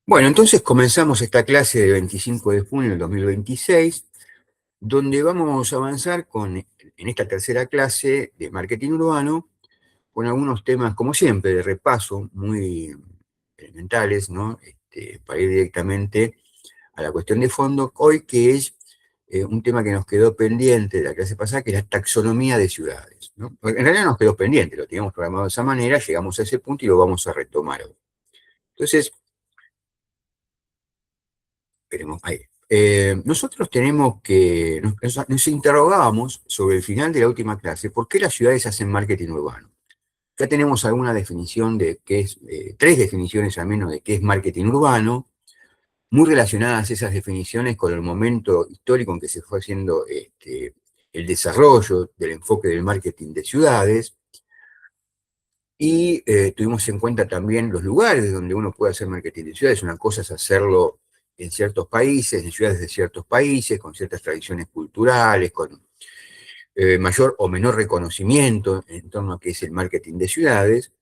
Bueno, entonces comenzamos esta clase de 25 de junio del 2026, donde vamos a avanzar en esta tercera clase de marketing urbano, con algunos temas, como siempre, de repaso, muy elementales, ¿no? Para ir directamente a la cuestión de fondo, hoy que es un tema que nos quedó pendiente de la clase pasada, que es la taxonomía de ciudades, ¿no? En realidad nos quedó pendiente, lo teníamos programado de esa manera, llegamos a ese punto y lo vamos a retomar hoy. Entonces, esperemos, ahí. Nosotros nos interrogábamos sobre el final de la última clase, ¿por qué las ciudades hacen marketing urbano? Ya tenemos alguna definición de qué es, tres definiciones al menos de qué es marketing urbano, muy relacionadas esas definiciones con el momento histórico en que se fue haciendo el desarrollo del enfoque del marketing de ciudades, y tuvimos en cuenta también los lugares donde uno puede hacer marketing de ciudades. Una cosa es hacerlo en ciertos países, en ciudades de ciertos países, con ciertas tradiciones culturales, con mayor o menor reconocimiento en torno a qué es el marketing de ciudades.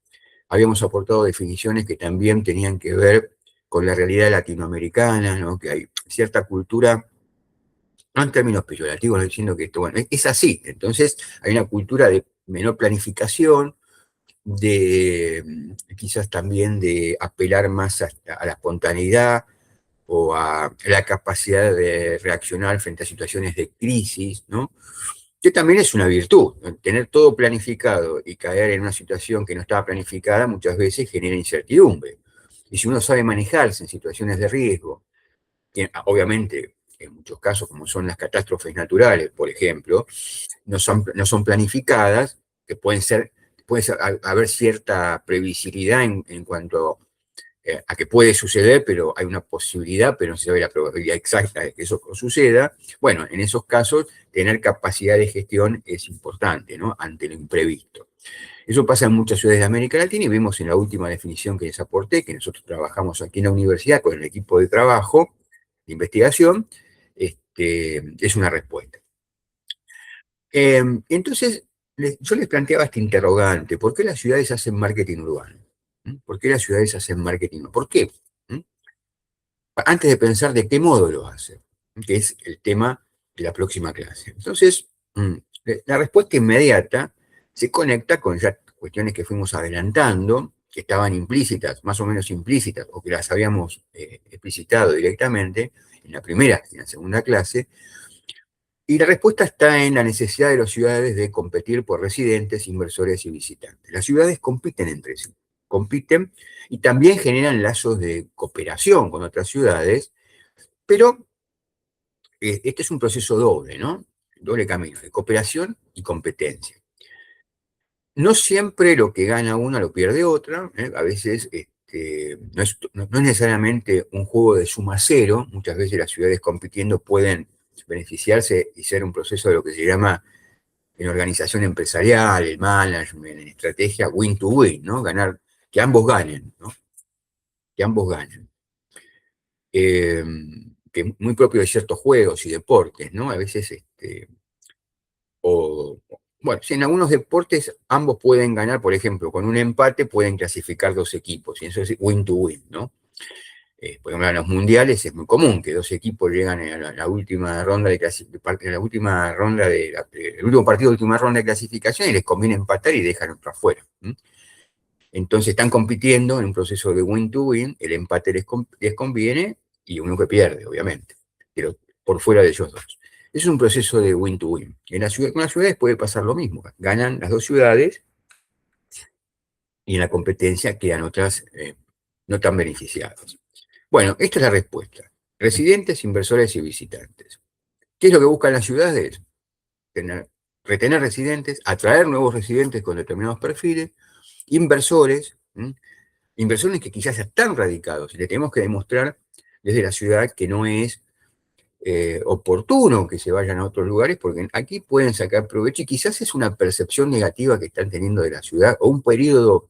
Habíamos aportado definiciones que también tenían que ver con la realidad latinoamericana, ¿no? Que hay cierta cultura, no en términos peyorativos, no diciendo que esto, bueno, es así. Entonces, hay una cultura de menor planificación, quizás también de apelar más a la espontaneidad o a la capacidad de reaccionar frente a situaciones de crisis, ¿no? Que también es una virtud. Tener todo planificado y caer en una situación que no estaba planificada muchas veces genera incertidumbre. Y si uno sabe manejarse en situaciones de riesgo, que obviamente en muchos casos, como son las catástrofes naturales, por ejemplo, no son planificadas, que puede ser haber cierta previsibilidad en cuanto a que puede suceder, pero hay una posibilidad, pero no se sabe la probabilidad exacta de que eso suceda. Bueno, en esos casos, tener capacidad de gestión es importante, ¿no? Ante lo imprevisto. Eso pasa en muchas ciudades de América Latina y vimos en la última definición que les aporté, que nosotros trabajamos aquí en la universidad con el equipo de trabajo, de investigación, es una respuesta. Entonces, yo les planteaba este interrogante: ¿por qué las ciudades hacen marketing urbano? ¿Por qué las ciudades hacen marketing urbano? ¿Por qué? ¿Mm? Antes de pensar de qué modo lo hacen, que es el tema de la próxima clase. Entonces, la respuesta inmediata se conecta con ya cuestiones que fuimos adelantando, que estaban implícitas, más o menos implícitas, o que las habíamos explicitado directamente en la primera y en la segunda clase. Y la respuesta está en la necesidad de las ciudades de competir por residentes, inversores y visitantes. Las ciudades compiten entre sí, compiten y también generan lazos de cooperación con otras ciudades, pero este es un proceso doble, ¿no? Doble camino, de cooperación y competencia. No siempre lo que gana una lo pierde otra, ¿eh? A veces no es necesariamente un juego de suma cero. Muchas veces las ciudades compitiendo pueden beneficiarse y ser un proceso de lo que se llama en organización empresarial, el management, en estrategia, win to win, ¿no? Ganar, que ambos ganen, ¿no? Que ambos ganen. Que es muy propio de ciertos juegos y deportes, ¿no? A veces, bueno, si en algunos deportes ambos pueden ganar, por ejemplo, con un empate pueden clasificar dos equipos, y eso es win to win, ¿no? Por ejemplo, en los mundiales es muy común que dos equipos llegan a la última ronda de clasificación, el último partido de última ronda de clasificación, y les conviene empatar y dejan otro afuera. Entonces están compitiendo en un proceso de win to win, el empate les conviene y uno que pierde, obviamente, pero por fuera de ellos dos. Es un proceso de win to win. Con las ciudades puede pasar lo mismo. Ganan las dos ciudades y en la competencia quedan otras no tan beneficiadas. Bueno, esta es la respuesta. Residentes, inversores y visitantes. ¿Qué es lo que buscan las ciudades? Retener residentes, atraer nuevos residentes con determinados perfiles, inversores, inversores que quizás están radicados, y le tenemos que demostrar desde la ciudad que no es oportuno que se vayan a otros lugares, porque aquí pueden sacar provecho, y quizás es una percepción negativa que están teniendo de la ciudad, o un periodo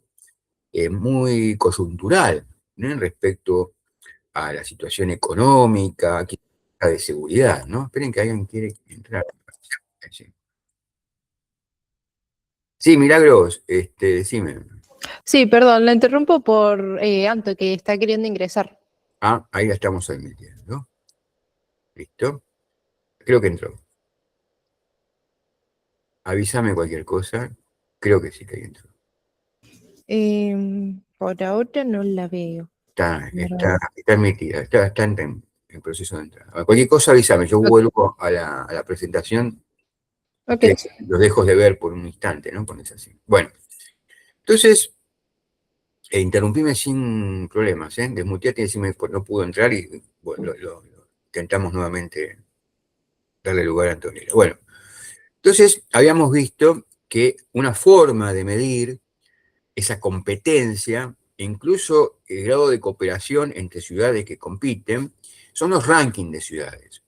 muy coyuntural, ¿no? Respecto a la situación económica, quizás de seguridad, ¿no? Esperen que alguien quiere entrar. Sí, sí, Milagros, decime. Sí, perdón, la interrumpo por Anto, que está queriendo ingresar. Ah, ahí la estamos admitiendo. ¿Listo? Creo que entró. Avísame cualquier cosa. Creo que sí que entró. Por ahora no la veo. Está admitida, está en proceso de entrada. Cualquier cosa avísame, yo vuelvo a la presentación. Ok, Los dejo de ver por un instante, ¿no? Pones así. Bueno, entonces, interrumpime sin problemas, ¿eh? Desmuteate y decime no pudo entrar y bueno, lo intentamos nuevamente darle lugar a Antonella. Bueno, entonces habíamos visto que una forma de medir esa competencia, incluso el grado de cooperación entre ciudades que compiten, son los rankings de ciudades.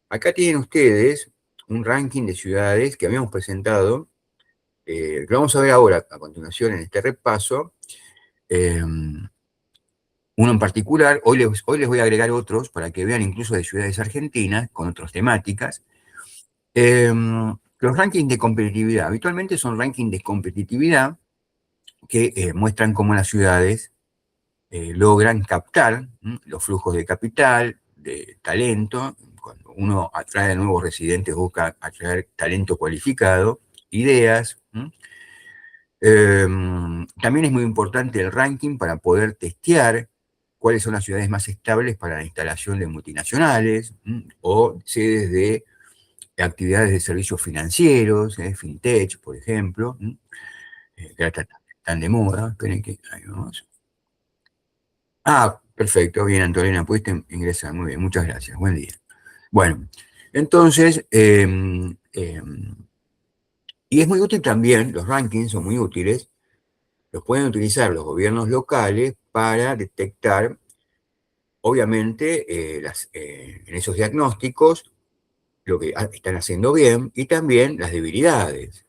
Acá tienen ustedes un ranking de ciudades que habíamos presentado, que vamos a ver ahora a continuación en este repaso. Uno en particular, hoy les voy a agregar otros para que vean incluso de ciudades argentinas con otras temáticas. Los rankings de competitividad, habitualmente son rankings de competitividad que muestran cómo las ciudades logran captar los flujos de capital, de talento. Cuando uno atrae a nuevos residentes, busca atraer talento cualificado, ideas. También es muy importante el ranking para poder testear cuáles son las ciudades más estables para la instalación de multinacionales o sedes de actividades de servicios financieros, fintech, por ejemplo, que ahora están de moda. Esperen que ahí vamos. Ah, perfecto, bien, Antonina, pudiste ingresar, muy bien, muchas gracias, buen día. Bueno, entonces, y es muy útil también, los rankings son muy útiles, los pueden utilizar los gobiernos locales para detectar, obviamente, en esos diagnósticos, lo que están haciendo bien y también las debilidades,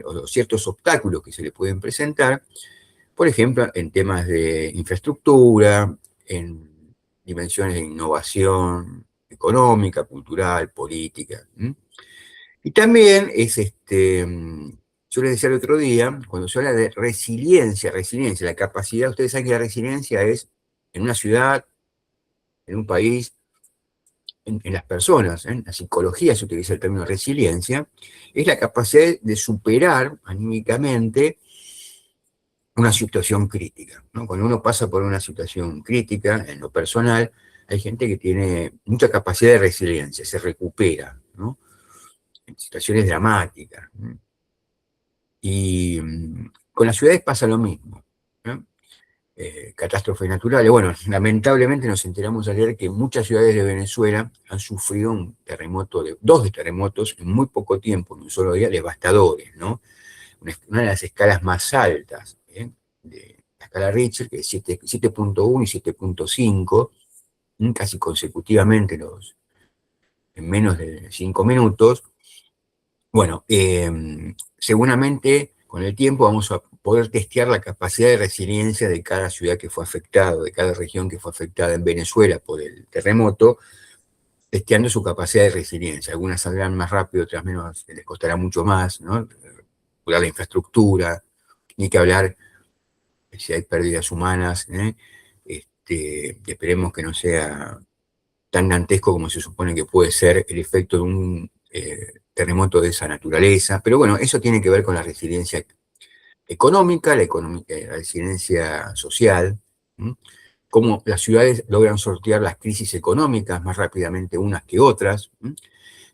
o ciertos obstáculos que se le pueden presentar. Por ejemplo, en temas de infraestructura, en dimensiones de innovación económica, cultural, política. Y también yo les decía el otro día, cuando se habla de resiliencia, la capacidad, ustedes saben que la resiliencia es en una ciudad, en un país, en las personas, en la psicología se utiliza el término resiliencia, es la capacidad de superar anímicamente una situación crítica, ¿no? Cuando uno pasa por una situación crítica, en lo personal, hay gente que tiene mucha capacidad de resiliencia, se recupera, ¿no? En situaciones dramáticas. ¿No? Y con las ciudades pasa lo mismo, ¿no? Catástrofes naturales. Bueno, lamentablemente nos enteramos ayer que muchas ciudades de Venezuela han sufrido dos terremotos en muy poco tiempo, en un solo día, devastadores, ¿no? Una de las escalas más altas, de la escala Richter, que es 7.1 y 7.5, casi consecutivamente en menos de 5 minutos. Bueno, seguramente con el tiempo vamos a poder testear la capacidad de resiliencia de cada ciudad que fue afectada, de cada región que fue afectada en Venezuela por el terremoto, testeando su capacidad de resiliencia. Algunas saldrán más rápido, otras menos, les costará mucho más, ¿no? Cuidar la infraestructura, ni que hablar si hay pérdidas humanas, esperemos que no sea tan dantesco como se supone que puede ser el efecto de un terremoto de esa naturaleza, pero bueno, eso tiene que ver con la resiliencia económica, la resiliencia social, cómo las ciudades logran sortear las crisis económicas más rápidamente unas que otras.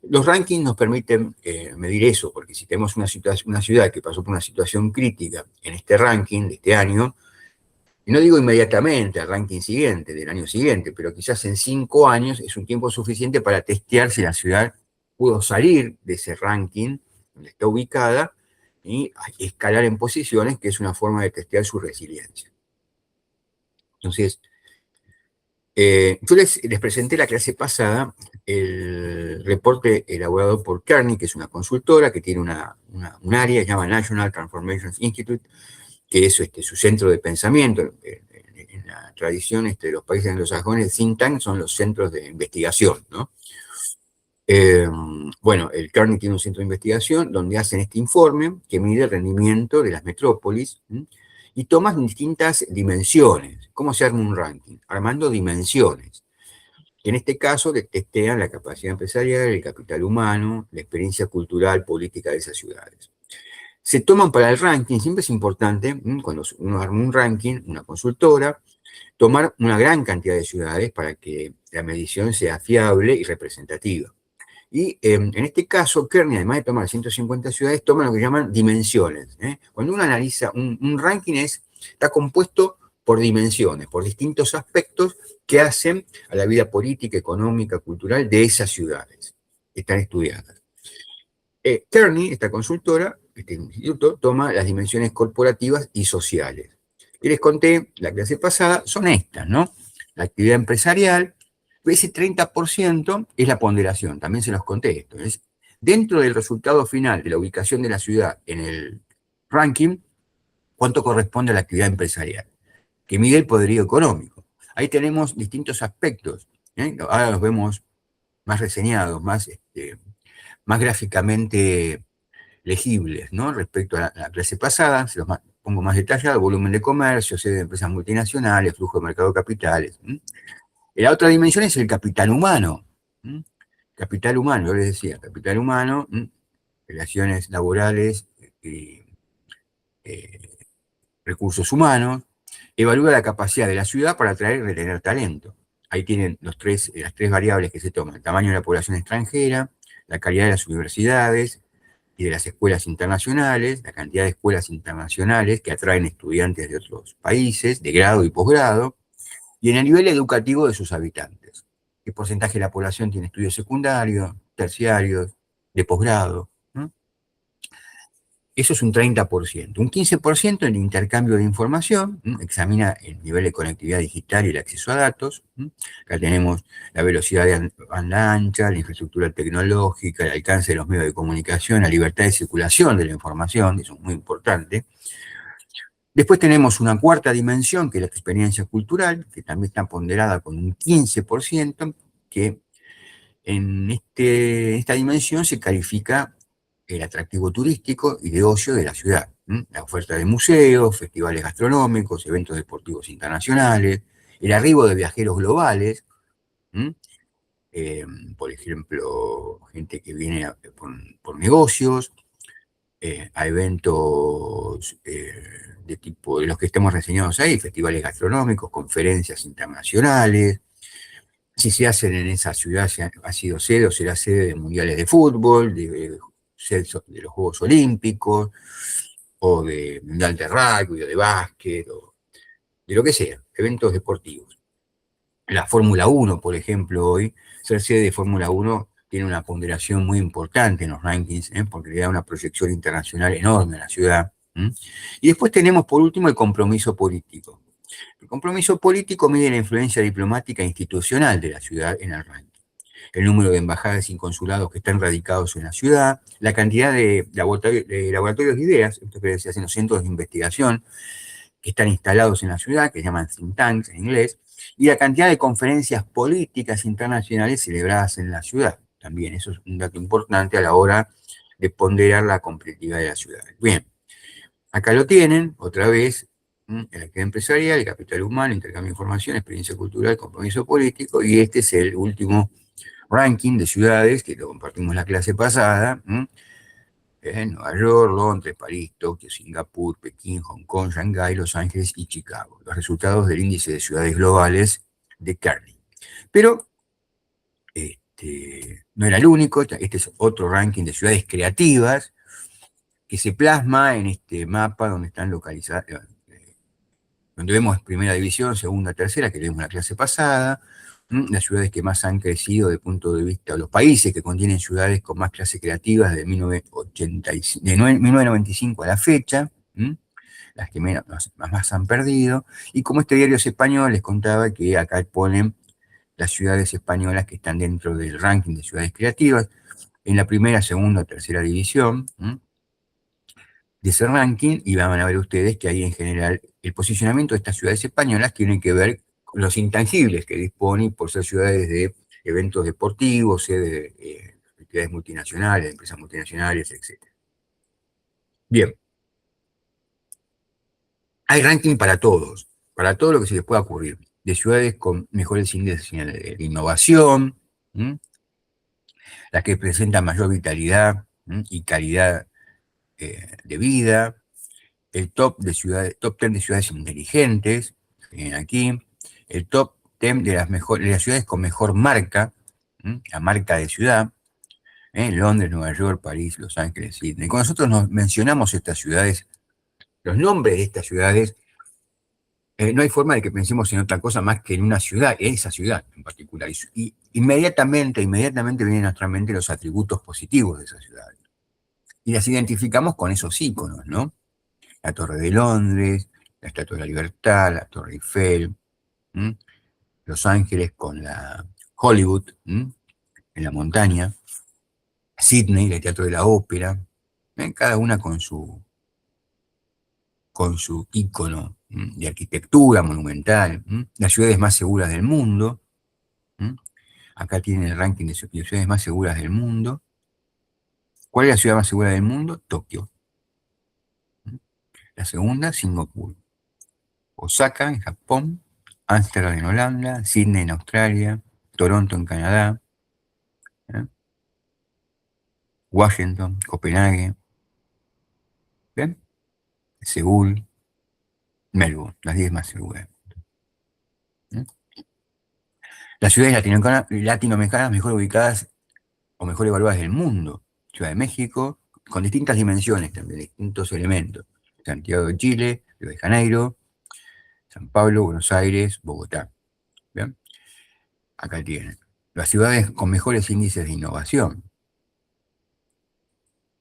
Los rankings nos permiten medir eso, porque si tenemos una ciudad que pasó por una situación crítica en este ranking de este año, y no digo inmediatamente al ranking siguiente, del año siguiente, pero quizás en 5 años es un tiempo suficiente para testear si la ciudad pudo salir de ese ranking donde está ubicada y escalar en posiciones, que es una forma de testear su resiliencia. Entonces, yo les presenté la clase pasada el reporte elaborado por Kearney, que es una consultora que tiene un área que se llama National Transformation Institute, que es su centro de pensamiento. En la tradición de los países anglosajones, think tank son los centros de investigación, ¿no? Bueno, el Kearney tiene un centro de investigación donde hacen este informe que mide el rendimiento de las metrópolis y toman distintas dimensiones. ¿Cómo se arma un ranking? Armando dimensiones. En este caso, que testean la capacidad empresarial, el capital humano, la experiencia cultural, política de esas ciudades. Se toman para el ranking, siempre es importante, cuando uno arma un ranking, una consultora, tomar una gran cantidad de ciudades para que la medición sea fiable y representativa. Y en este caso, Kearney, además de tomar 150 ciudades, toma lo que llaman dimensiones. Cuando uno analiza un ranking, está compuesto por dimensiones, por distintos aspectos que hacen a la vida política, económica, cultural de esas ciudades que están estudiadas. Kearney, esta consultora, este instituto, toma las dimensiones corporativas y sociales. Que les conté la clase pasada son estas, ¿no? La actividad empresarial, ese 30% es la ponderación, también se los conté esto. Es dentro del resultado final de la ubicación de la ciudad en el ranking, cuánto corresponde a la actividad empresarial, que mide el poderío económico. Ahí tenemos distintos aspectos, ahora los vemos más reseñados, más gráficamente legibles, ¿no? Respecto a la clase pasada, se los pongo más detallado: volumen de comercio, sede de empresas multinacionales, flujo de mercado de capitales. La otra dimensión es el capital humano. Capital humano, yo les decía, capital humano, relaciones laborales, recursos humanos, evalúa la capacidad de la ciudad para atraer y retener talento. Ahí tienen las tres variables que se toman: el tamaño de la población extranjera, la calidad de las universidades y de las escuelas internacionales, la cantidad de escuelas internacionales que atraen estudiantes de otros países, de grado y posgrado, y en el nivel educativo de sus habitantes. ¿Qué porcentaje de la población tiene estudios secundarios, terciarios, de posgrado? Eso es un 30%. Un 15% en el intercambio de información, examina el nivel de conectividad digital y el acceso a datos. Acá tenemos la velocidad de banda ancha, la infraestructura tecnológica, el alcance de los medios de comunicación, la libertad de circulación de la información, eso es muy importante. Después tenemos una cuarta dimensión, que es la experiencia cultural, que también está ponderada con un 15%, que en esta dimensión se califica el atractivo turístico y de ocio de la ciudad. La oferta de museos, festivales gastronómicos, eventos deportivos internacionales, el arribo de viajeros globales, por ejemplo, gente que viene por negocios, a eventos de tipo de los que estamos reseñados ahí, festivales gastronómicos, conferencias internacionales. Si se hacen en esa ciudad, ha sido sede o será sede de mundiales de fútbol, de los Juegos Olímpicos, o de mundial de rugby, o de básquet, o de lo que sea, eventos deportivos. La Fórmula 1, por ejemplo, hoy, ser sede de Fórmula 1 tiene una ponderación muy importante en los rankings, porque le da una proyección internacional enorme a la ciudad. Y después tenemos, por último, el compromiso político. El compromiso político mide la influencia diplomática e institucional de la ciudad en el ranking. El número de embajadas y consulados que están radicados en la ciudad, la cantidad de laboratorios de ideas, esto que se hacen los centros de investigación que están instalados en la ciudad, que se llaman think tanks en inglés, y la cantidad de conferencias políticas internacionales celebradas en la ciudad. También eso es un dato importante a la hora de ponderar la competitividad de la ciudad. Bien, acá lo tienen, otra vez, la actividad empresarial, el capital humano, intercambio de información, experiencia cultural, compromiso político, y este es el último ranking de ciudades que lo compartimos la clase pasada. Nueva York, Londres, París, Tokio, Singapur, Pekín, Hong Kong, Shanghái, Los Ángeles y Chicago. Los resultados del índice de ciudades globales de Kearney. Pero no era el único, este es otro ranking de ciudades creativas que se plasma en este mapa donde están localizadas, donde vemos primera división, segunda, tercera, que vimos la clase pasada, las ciudades que más han crecido desde el punto de vista de los países, que contienen ciudades con más clases creativas de 1995 a la fecha, las que más han perdido, y como este diario es español, les contaba que acá ponen las ciudades españolas que están dentro del ranking de ciudades creativas, en la primera, segunda, tercera división, de ese ranking, y van a ver ustedes que ahí en general el posicionamiento de estas ciudades españolas tiene que ver con los intangibles que disponen por ser ciudades de eventos deportivos, de actividades multinacionales, de empresas multinacionales, etc. Bien, hay ranking para todos, para todo lo que se les pueda ocurrir, de ciudades con mejores índices de innovación, ¿m? Las que presentan mayor vitalidad, ¿m? Y calidad de vida, el top 10 de ciudades inteligentes, tienen aquí, el top 10 de de las ciudades con mejor marca, la marca de ciudad, Londres, Nueva York, París, Los Ángeles, Sydney. Cuando nosotros nos mencionamos estas ciudades, los nombres de estas ciudades, no hay forma de que pensemos en otra cosa más que en una ciudad, en esa ciudad en particular. Y inmediatamente vienen a nuestra mente los atributos positivos de esa ciudad. Y las identificamos con esos íconos, ¿no? La Torre de Londres, la Estatua de la Libertad, la Torre Eiffel, ¿m? Los Ángeles con la Hollywood, ¿m? En la montaña, Sydney, el Teatro de la Ópera, cada una con su ícono de arquitectura monumental, las ciudades más seguras del mundo. Acá tienen el ranking de ciudades más seguras del mundo. ¿Cuál es la ciudad más segura del mundo? Tokio. La segunda, Singapur. Osaka, en Japón. Ámsterdam, en Holanda. Sydney, en Australia. Toronto, en Canadá. ¿Eh? Washington, Copenhague. ¿Bien? Seúl, Melbourne, las 10 más seguras. ¿Eh? Las ciudades latinoamericanas mejor ubicadas o mejor evaluadas del mundo. Ciudad de México, con distintas dimensiones también, distintos elementos. Santiago de Chile, Río de Janeiro, San Pablo, Buenos Aires, Bogotá. ¿Bien? Acá tienen. Las ciudades con mejores índices de innovación.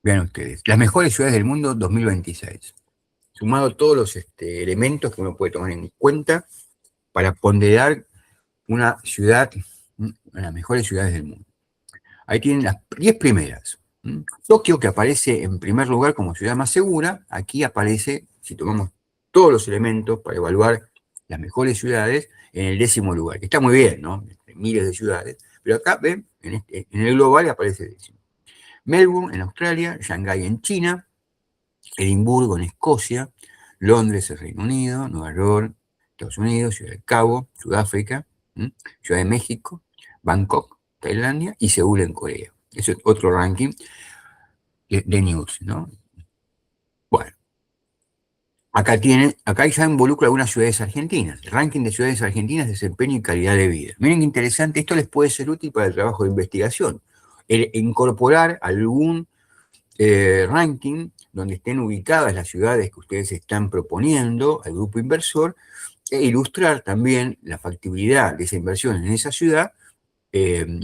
Vean ustedes. Las mejores ciudades del mundo 2026. Sumado todos los elementos que uno puede tomar en cuenta para ponderar una ciudad, una de las mejores ciudades del mundo. Ahí tienen las 10 primeras. Tokio, que aparece en primer lugar como ciudad más segura, aquí aparece, si tomamos todos los elementos para evaluar las mejores ciudades, en el 10º lugar, que está muy bien, ¿no? Entre miles de ciudades, pero acá, ven, en el global aparece el 10º. Melbourne, en Australia, Shanghái, en China, Edimburgo, en Escocia, Londres, en Reino Unido, Nueva York, Estados Unidos, Ciudad del Cabo, Sudáfrica, Ciudad de México, Bangkok, Tailandia, y Seúl, en Corea. Eso es otro ranking de news, ¿no? Bueno, acá ya involucra algunas ciudades argentinas. El ranking de ciudades argentinas, desempeño y calidad de vida. Miren qué interesante, esto les puede ser útil para el trabajo de investigación. El incorporar algún ranking donde estén ubicadas las ciudades que ustedes están proponiendo al grupo inversor e ilustrar también la factibilidad de esa inversión en esa ciudad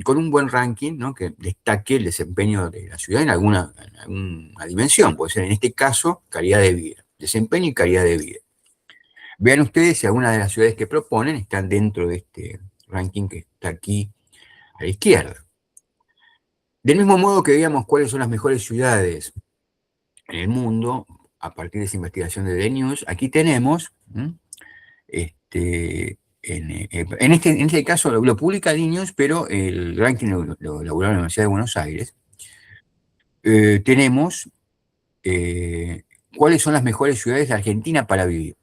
con un buen ranking, ¿no? Que destaque el desempeño de la ciudad en alguna dimensión. Puede ser, en este caso, calidad de vida. Desempeño y calidad de vida. Vean ustedes si algunas de las ciudades que proponen están dentro de este ranking que está aquí a la izquierda. Del mismo modo que veíamos cuáles son las mejores ciudades en el mundo, a partir de esa investigación de The News, aquí tenemos, en este caso lo publica The News, pero el ranking lo elaboró la Universidad de Buenos Aires. Tenemos cuáles son las mejores ciudades de Argentina para vivir.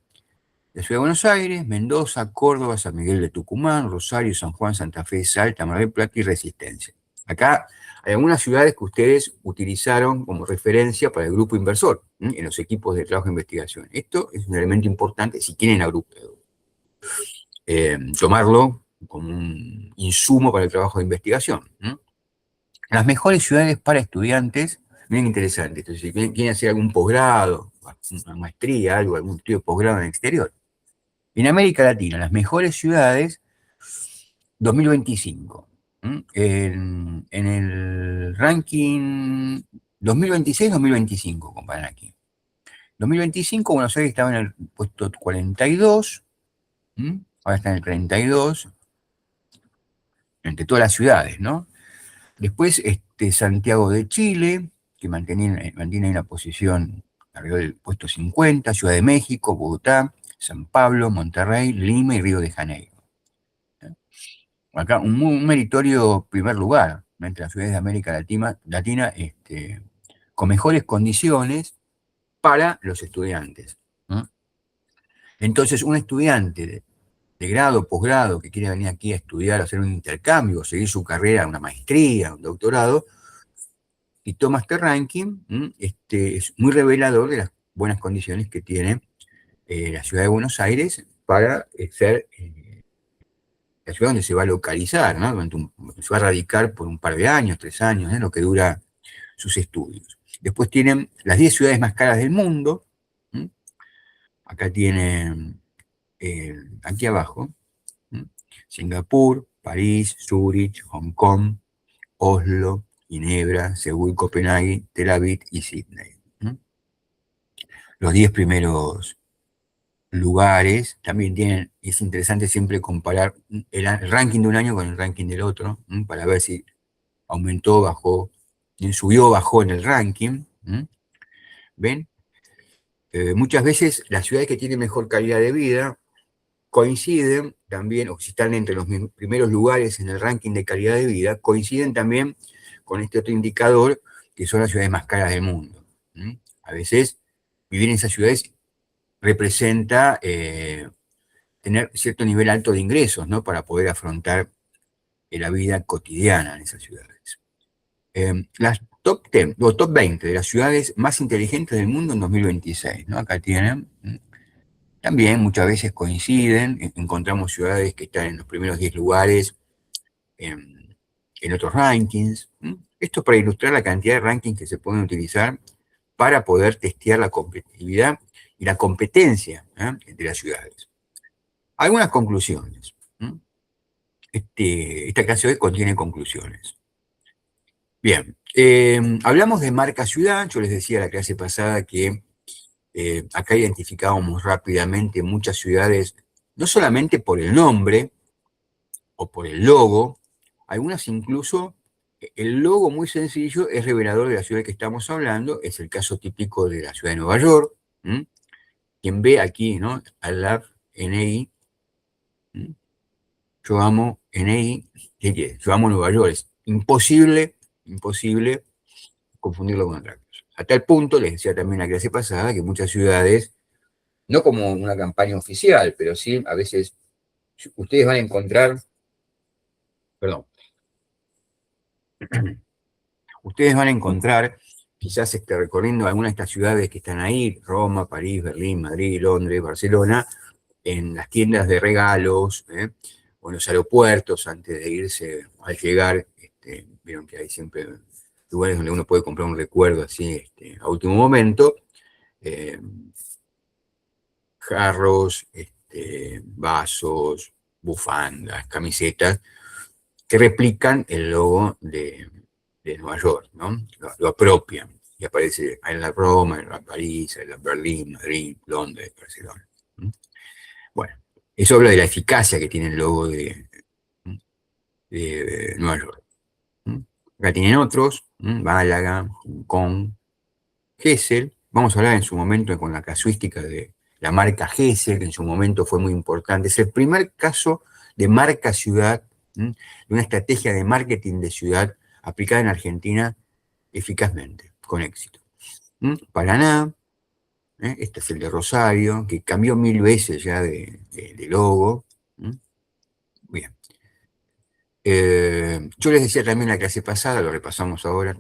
La Ciudad de Buenos Aires, Mendoza, Córdoba, San Miguel de Tucumán, Rosario, San Juan, Santa Fe, Salta, Mar del Plata y Resistencia. Acá hay algunas ciudades que ustedes utilizaron como referencia para el grupo inversor, en los equipos de trabajo de investigación. Esto es un elemento importante si quieren tomarlo como un insumo para el trabajo de investigación. Las mejores ciudades para estudiantes, bien interesante. Entonces, si quieren hacer algún posgrado, una maestría, algún estudio de posgrado en el exterior. En América Latina, las mejores ciudades 2025. En el ranking 2026-2025, comparan aquí. 2025, Buenos Aires estaba en el puesto 42, ahora está en el 32, entre todas las ciudades, ¿no? Después, Santiago de Chile, que mantiene una posición alrededor del puesto 50, Ciudad de México, Bogotá, San Pablo, Monterrey, Lima y Río de Janeiro. Acá un meritorio primer lugar entre las ciudades de América Latina con mejores condiciones para los estudiantes. Entonces, un estudiante de grado, posgrado, que quiere venir aquí a estudiar, a hacer un intercambio, seguir su carrera, una maestría, un doctorado, y toma este ranking, es muy revelador de las buenas condiciones que tiene la ciudad de Buenos Aires para ser la ciudad donde se va a localizar, ¿no? Se va a radicar por un par de años, 3 años, lo que dura sus estudios. Después tienen las 10 ciudades más caras del mundo. ¿Mm? Acá tienen, aquí abajo, Singapur, París, Zúrich, Hong Kong, Oslo, Ginebra, Seúl, Copenhague, Tel Aviv y Sydney. Los 10 primeros lugares también tienen, es interesante siempre comparar el ranking de un año con el ranking del otro, para ver si aumentó, bajó, subió, bajó en el ranking. ¿Ven? Muchas veces las ciudades que tienen mejor calidad de vida coinciden también, o si están entre los primeros lugares en el ranking de calidad de vida, coinciden también con este otro indicador, que son las ciudades más caras del mundo. A veces vivir en esas ciudades representa tener cierto nivel alto de ingresos, ¿no? Para poder afrontar la vida cotidiana en esas ciudades. Las top 10 o top 20 de las ciudades más inteligentes del mundo en 2026, ¿no? Acá tienen. También muchas veces coinciden, encontramos ciudades que están en los primeros 10 lugares en otros rankings. Esto para ilustrar la cantidad de rankings que se pueden utilizar para poder testear la competitividad y la competencia de las ciudades. Algunas conclusiones. Esta clase hoy contiene conclusiones. Bien, hablamos de marca ciudad. Yo les decía la clase pasada que acá identificábamos rápidamente muchas ciudades, no solamente por el nombre o por el logo, algunas incluso, el logo muy sencillo es revelador de la ciudad que estamos hablando, es el caso típico de la ciudad de Nueva York. Quien ve aquí, ¿no? I love NI, yo amo NI, yo amo Nueva York, es imposible confundirlo con otra cosa. A tal punto, les decía también la clase pasada, que muchas ciudades, no como una campaña oficial, pero sí a veces ustedes van a encontrar, perdón, ustedes van a encontrar, quizás recorriendo alguna de estas ciudades que están ahí, Roma, París, Berlín, Madrid, Londres, Barcelona, en las tiendas de regalos, o en los aeropuertos, antes de irse, al llegar, vieron que hay siempre lugares donde uno puede comprar un recuerdo así, a último momento, jarros, vasos, bufandas, camisetas, que replican el logo de Nueva York, ¿no? Lo apropian. Y aparece en la Roma, en la París, en la Berlín, Madrid, Londres, Barcelona. Bueno, eso habla de la eficacia que tiene el logo de Nueva York. Acá tienen otros, Málaga, Hong Kong, Gesell. Vamos a hablar en su momento con la casuística de la marca Gesell, que en su momento fue muy importante. Es el primer caso de marca ciudad, de una estrategia de marketing de ciudad aplicada en Argentina eficazmente, con éxito. Paraná, este es el de Rosario, que cambió 1000 veces ya de logo. Bien. Yo les decía también en la clase pasada, lo repasamos ahora,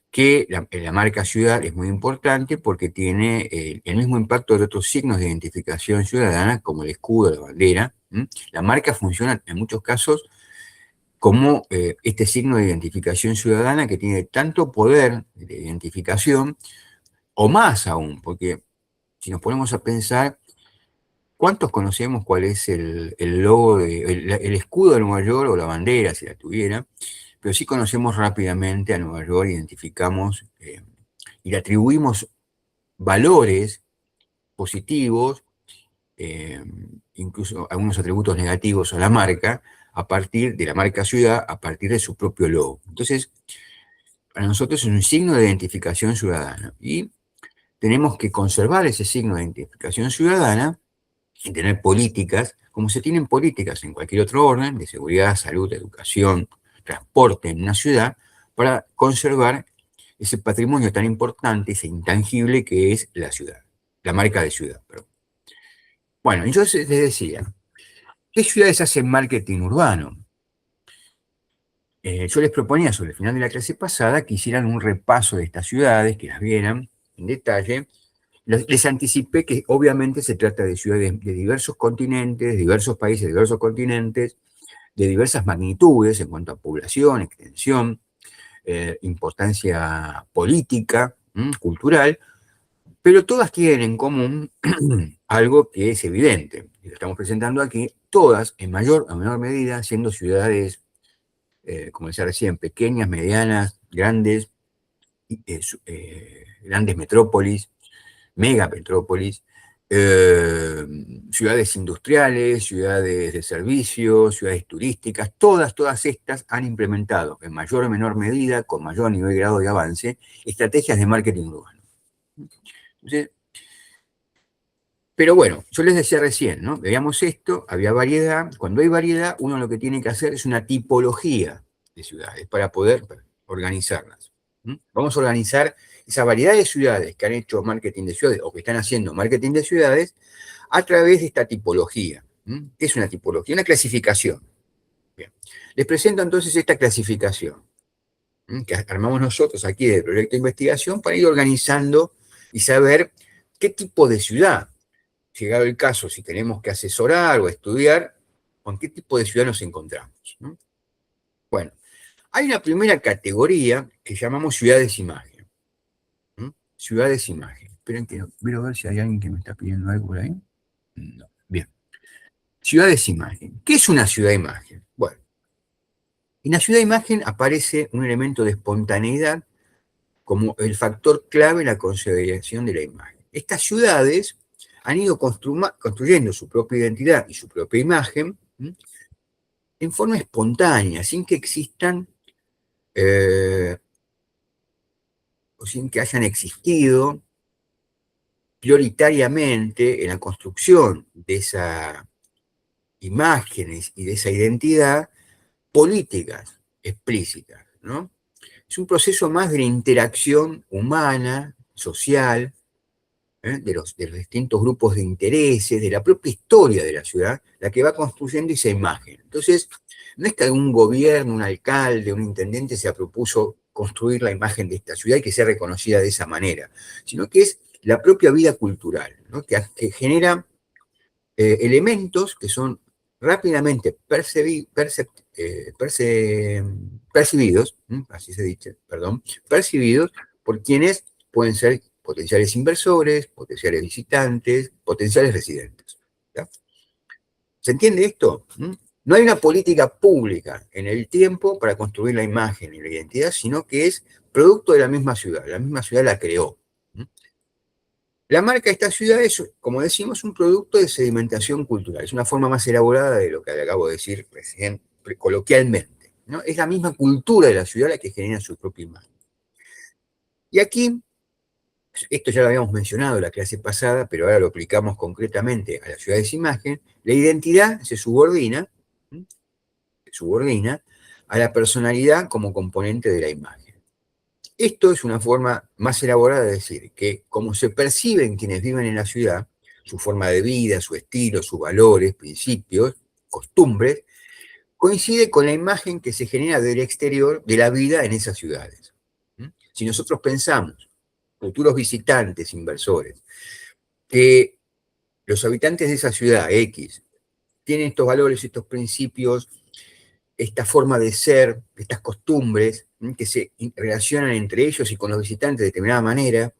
que la marca ciudad es muy importante porque tiene el mismo impacto de otros signos de identificación ciudadana, como el escudo, la bandera. La marca funciona en muchos casos como este signo de identificación ciudadana que tiene tanto poder de identificación, o más aún, porque si nos ponemos a pensar, ¿cuántos conocemos cuál es el logo, el escudo de Nueva York o la bandera, si la tuviera? Pero sí conocemos rápidamente a Nueva York, identificamos y le atribuimos valores positivos, incluso algunos atributos negativos a la marca, a partir de la marca ciudad, a partir de su propio logo. Entonces, para nosotros es un signo de identificación ciudadana y tenemos que conservar ese signo de identificación ciudadana y tener políticas, como se tienen políticas en cualquier otro orden, de seguridad, salud, educación, transporte en una ciudad, para conservar ese patrimonio tan importante, ese intangible que es la ciudad, la marca de ciudad. Perdón. Bueno, entonces les decía, ¿qué ciudades hacen marketing urbano? Yo les proponía sobre el final de la clase pasada que hicieran un repaso de estas ciudades, que las vieran en detalle. Les anticipé que obviamente se trata de ciudades de diversos continentes, diversos países, diversos continentes, de diversas magnitudes en cuanto a población, extensión, importancia política, cultural, pero todas tienen en común algo que es evidente, y lo estamos presentando aquí, todas en mayor o menor medida siendo ciudades, como decía recién, pequeñas, medianas, grandes, grandes metrópolis, megametrópolis, ciudades industriales, ciudades de servicios, ciudades turísticas, todas estas han implementado en mayor o menor medida, con mayor nivel y grado de avance, estrategias de marketing urbano. Entonces, pero bueno, yo les decía recién, ¿no? Veíamos esto, había variedad. Cuando hay variedad, uno lo que tiene que hacer es una tipología de ciudades para poder organizarlas. Vamos a organizar esa variedad de ciudades que han hecho marketing de ciudades o que están haciendo marketing de ciudades a través de esta tipología. ¿Qué es una tipología? Una clasificación. Bien. Les presento entonces esta clasificación que armamos nosotros aquí del proyecto de investigación para ir organizando y saber qué tipo de ciudad, llegado el caso, si tenemos que asesorar o estudiar, con qué tipo de ciudad nos encontramos, ¿no? Bueno, hay una primera categoría que llamamos ciudades imagen. Ciudades imagen. Esperen que quiero ver si hay alguien que me está pidiendo algo por ahí. No. Bien. Ciudades imagen. ¿Qué es una ciudad imagen? Bueno, en la ciudad imagen aparece un elemento de espontaneidad como el factor clave en la consideración de la imagen. Estas ciudades han ido construyendo su propia identidad y su propia imagen en forma espontánea, sin que existan o sin que hayan existido prioritariamente en la construcción de esas imágenes y de esa identidad políticas explícitas, ¿no? Es un proceso más de la interacción humana, social, de los distintos grupos de intereses, de la propia historia de la ciudad, la que va construyendo esa imagen. Entonces, no es que algún gobierno, un alcalde, un intendente se propuso construir la imagen de esta ciudad y que sea reconocida de esa manera, sino que es la propia vida cultural, ¿no? que genera elementos que son rápidamente percibidos, así se dice, perdón, percibidos por quienes pueden ser potenciales inversores, potenciales visitantes, potenciales residentes. ¿Ya? ¿Se entiende esto? No hay una política pública en el tiempo para construir la imagen y la identidad, sino que es producto de la misma ciudad la creó. La marca de esta ciudad es, como decimos, un producto de sedimentación cultural. Es una forma más elaborada de lo que acabo de decir recién, coloquialmente, ¿no? Es la misma cultura de la ciudad la que genera su propia imagen. Y aquí, esto ya lo habíamos mencionado en la clase pasada, pero ahora lo aplicamos concretamente a las ciudades imagen, la identidad se subordina a la personalidad como componente de la imagen. Esto es una forma más elaborada de decir que como se perciben quienes viven en la ciudad, su forma de vida, su estilo, sus valores, principios, costumbres, coincide con la imagen que se genera del exterior de la vida en esas ciudades. Si nosotros pensamos, futuros visitantes, inversores, que los habitantes de esa ciudad X tienen estos valores, estos principios, esta forma de ser, estas costumbres, que se relacionan entre ellos y con los visitantes de determinada manera,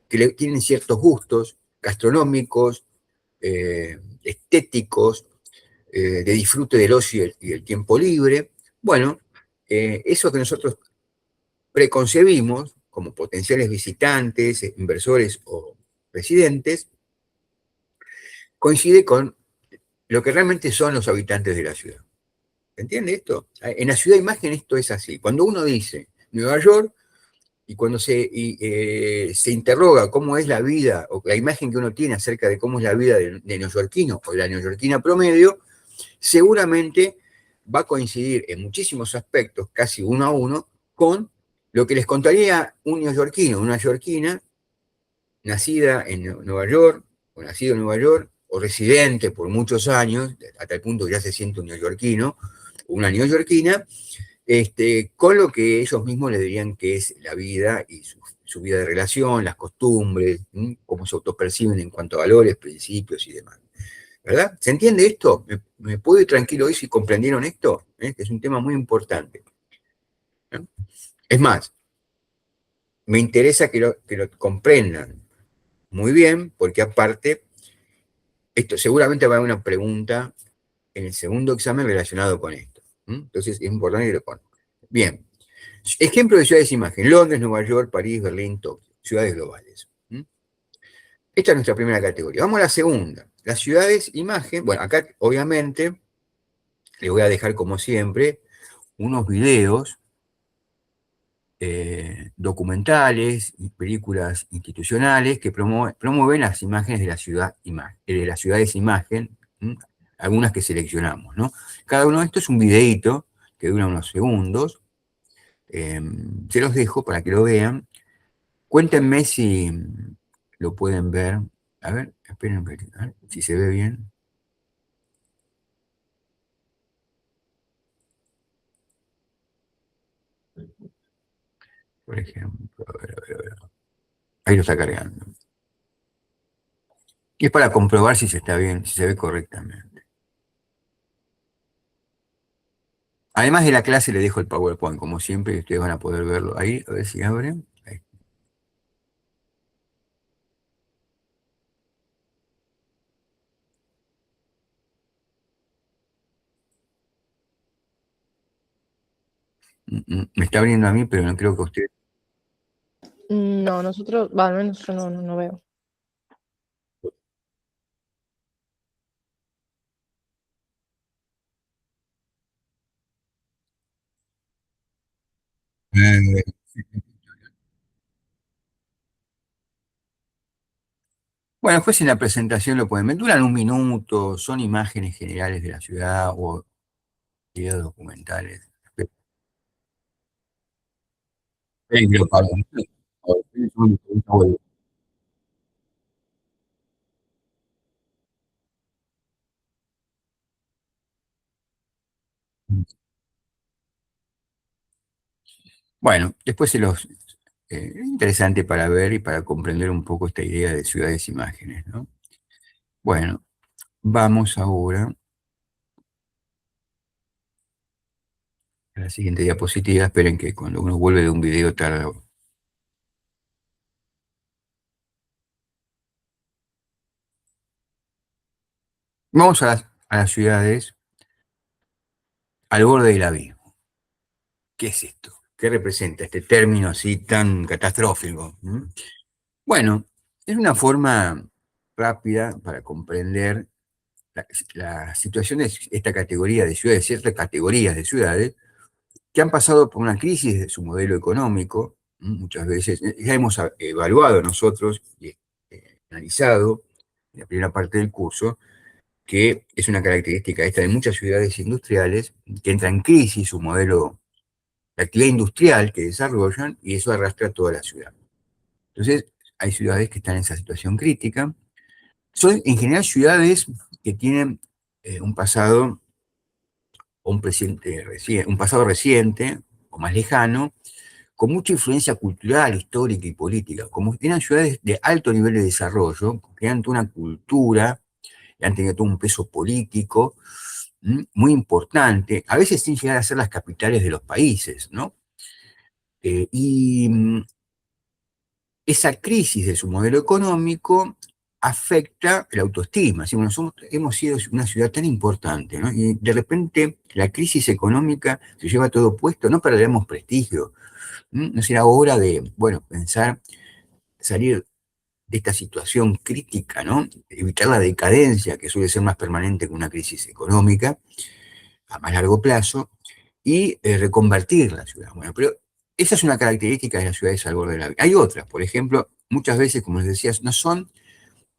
que tienen ciertos gustos gastronómicos, estéticos, de disfrute del ocio y el tiempo libre. Bueno, eso que nosotros preconcebimos como potenciales visitantes, inversores o residentes, coincide con lo que realmente son los habitantes de la ciudad. ¿Se entiende esto? En la ciudad imagen esto es así. Cuando uno dice Nueva York y cuando se interroga cómo es la vida o la imagen que uno tiene acerca de cómo es la vida de neoyorquino o de la neoyorquina promedio, seguramente va a coincidir en muchísimos aspectos, casi uno a uno, con lo que les contaría un neoyorquino, una neoyorquina, nacida en Nueva York o nacido en Nueva York o residente por muchos años, hasta el punto que ya se siente un neoyorquino, o una neoyorquina, con lo que ellos mismos le dirían que es la vida y su vida de relación, las costumbres, cómo se autoperciben en cuanto a valores, principios y demás. ¿Verdad? ¿Se entiende esto? ¿Me puedo ir tranquilo hoy si comprendieron esto? Que es un tema muy importante. ¿No? Es más, me interesa que lo comprendan muy bien, porque aparte, esto seguramente va a haber una pregunta en el segundo examen relacionado con esto. Entonces es importante que lo conozcan. Bien, ejemplo de ciudades imagen: Londres, Nueva York, París, Berlín, Tokio, ciudades globales. Esta es nuestra primera categoría. Vamos a la segunda. Las ciudades imagen, bueno, acá obviamente les voy a dejar como siempre unos videos documentales y películas institucionales que promueven las imágenes de la ciudad, de las ciudades imagen, algunas que seleccionamos, ¿no? Cada uno de estos es un videíto que dura unos segundos. Se los dejo para que lo vean. Cuéntenme si lo pueden ver. A ver, esperen a ver si se ve bien. Por ejemplo, a ver, a ver, a ver. Ahí lo está cargando. Y es para comprobar si se está bien, si se ve correctamente. Además de la clase, le dejo el PowerPoint, como siempre, y ustedes van a poder verlo ahí. A ver si abren. Ahí. Me está abriendo a mí, pero no creo que usted. No, nosotros, va, al menos yo no veo. Eh, bueno, después en la presentación lo pueden ver. Duran un minuto, son imágenes generales de la ciudad o videos documentales. Pero bueno, después se los. Es interesante para ver y para comprender un poco esta idea de ciudades imágenes, ¿no? Bueno, vamos ahora a la siguiente diapositiva. Esperen que cuando uno vuelve de un video tarda. Vamos a las ciudades al borde del abismo. ¿Qué es esto? ¿Qué representa este término así tan catastrófico? Bueno, es una forma rápida para comprender la situación de esta categoría de ciudades, ciertas categorías de ciudades, que han pasado por una crisis de su modelo económico. Muchas veces. Ya hemos evaluado nosotros y analizado en la primera parte del curso que es una característica esta de muchas ciudades industriales que entra en crisis su modelo de actividad industrial que desarrollan, y eso arrastra a toda la ciudad. Entonces, hay ciudades que están en esa situación crítica. Son en general ciudades que tienen un pasado o un pasado reciente o más lejano, con mucha influencia cultural, histórica y política. Como eran ciudades de alto nivel de desarrollo, que han tenido una cultura, han tenido todo un peso político muy importante, a veces sin llegar a ser las capitales de los países, ¿no? Y esa crisis de su modelo económico afecta la autoestima. ¿Sí? Bueno, hemos sido una ciudad tan importante, ¿no? Y de repente la crisis económica se lleva todo puesto, no perderemos prestigio. ¿No será hora de, bueno, pensar, salir de esta situación crítica, ¿no? Evitar la decadencia, que suele ser más permanente que una crisis económica, a más largo plazo, y reconvertir la ciudad. Bueno, pero esa es una característica de las ciudades al borde de la vida. Hay otras, por ejemplo, muchas veces, como les decía, no son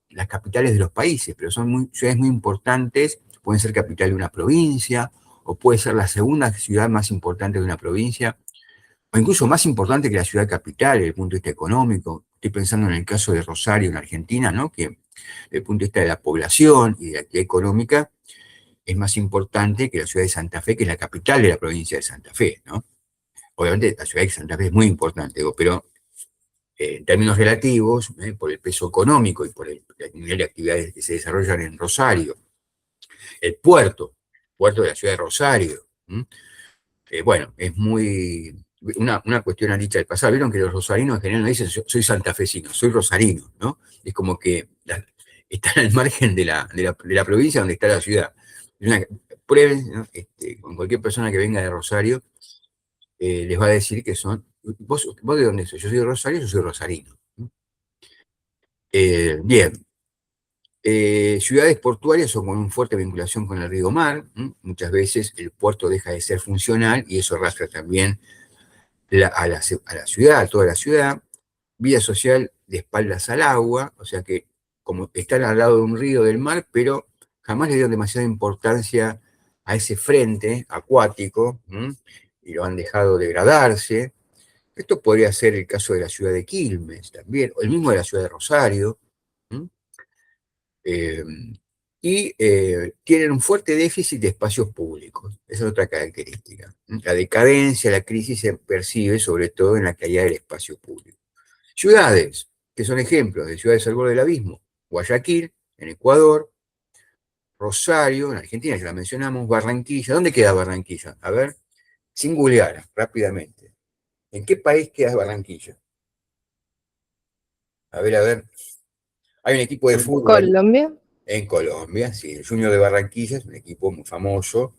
las capitales de los países, pero son ciudades muy importantes, pueden ser capital de una provincia, o puede ser la segunda ciudad más importante de una provincia, o incluso más importante que la ciudad capital desde el punto de vista económico. Estoy pensando en el caso de Rosario, en Argentina, ¿no? Que Desde el punto de vista de la población y de la actividad económica, es más importante que la ciudad de Santa Fe, que es la capital de la provincia de Santa Fe, ¿no? Obviamente la ciudad de Santa Fe es muy importante, pero en términos relativos, por el peso económico y por el nivel de actividades que se desarrollan en Rosario, el puerto de la ciudad de Rosario, bueno, es muy... Una cuestión dicha del pasado, vieron que los rosarinos en general no dicen soy santafesino, soy rosarino, ¿no? Es como que están al margen de la provincia donde está la ciudad. Prueben, ¿no? Con cualquier persona que venga de Rosario, les va a decir que son... ¿Vos de dónde sos? Yo soy de Rosario, yo soy rosarino. Bien, ciudades portuarias o con una fuerte vinculación con el río Mar. Muchas veces el puerto deja de ser funcional y eso arrastra también a la ciudad, a toda la ciudad. Vida social de espaldas al agua, o sea que como están al lado de un río del mar, pero jamás le dieron demasiada importancia a ese frente acuático y lo han dejado degradarse. Esto podría ser el caso de la ciudad de Quilmes también, o el mismo de la ciudad de Rosario. ¿Mm? Eh, y tienen un fuerte déficit de espacios públicos. Esa es otra característica. La decadencia, la crisis se percibe sobre todo en la calidad del espacio público. Ciudades, que son ejemplos de ciudades al borde del abismo. Guayaquil, en Ecuador, Rosario, en Argentina, ya la mencionamos, Barranquilla. ¿Dónde queda Barranquilla? A ver, sin googlear, rápidamente. ¿En qué país queda Barranquilla? A ver, a ver. Hay un equipo de fútbol ahí Colombia. en Colombia, sí, el Junior de Barranquilla es un equipo muy famoso,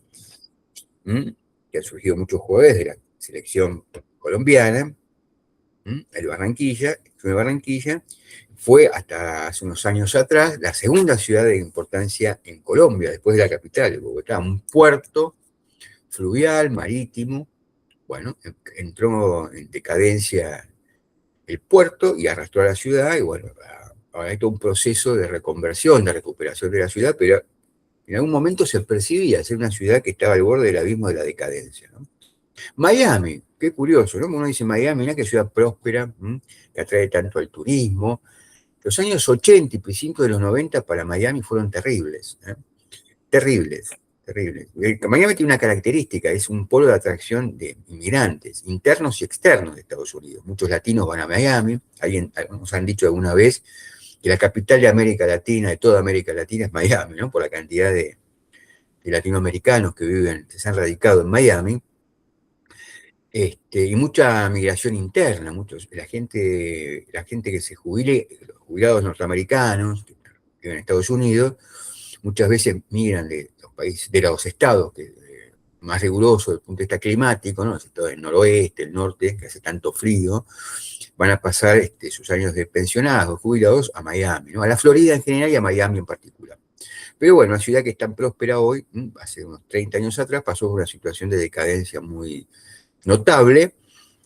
que han surgido muchos jugadores de la selección colombiana. El Barranquilla, el Junior de Barranquilla, fue hasta hace unos años atrás la segunda ciudad de importancia en Colombia, después de la capital, de Bogotá, un puerto fluvial, marítimo. Bueno, entró en decadencia el puerto y arrastró a la ciudad, y bueno, ahora hay todo un proceso de reconversión, de recuperación de la ciudad, pero en algún momento se percibía ser una ciudad que estaba al borde del abismo de la decadencia, ¿no? Miami, qué curioso, ¿no? Uno dice Miami, mira qué ciudad próspera, que atrae tanto al turismo. Los años 80 y principios de los 90 para Miami fueron terribles, terribles, terribles. Miami tiene una característica, es un polo de atracción de inmigrantes, internos y externos de Estados Unidos. Muchos latinos van a Miami, nos han dicho alguna vez que la capital de América Latina, de toda América Latina, es Miami, ¿no? Por la cantidad de latinoamericanos que viven, que se han radicado en Miami. Y mucha migración interna, la gente que se jubile, los jubilados norteamericanos que viven en Estados Unidos, muchas veces migran de los países, de los estados más rigurosos desde el punto de vista climático, ¿no? Los estados del noroeste, el norte, que hace tanto frío, van a pasar sus años de pensionados, jubilados, a Miami, ¿no? A la Florida en general y a Miami en particular. Pero bueno, una ciudad que es tan próspera hoy, hace unos 30 años atrás, pasó por una situación de decadencia muy notable,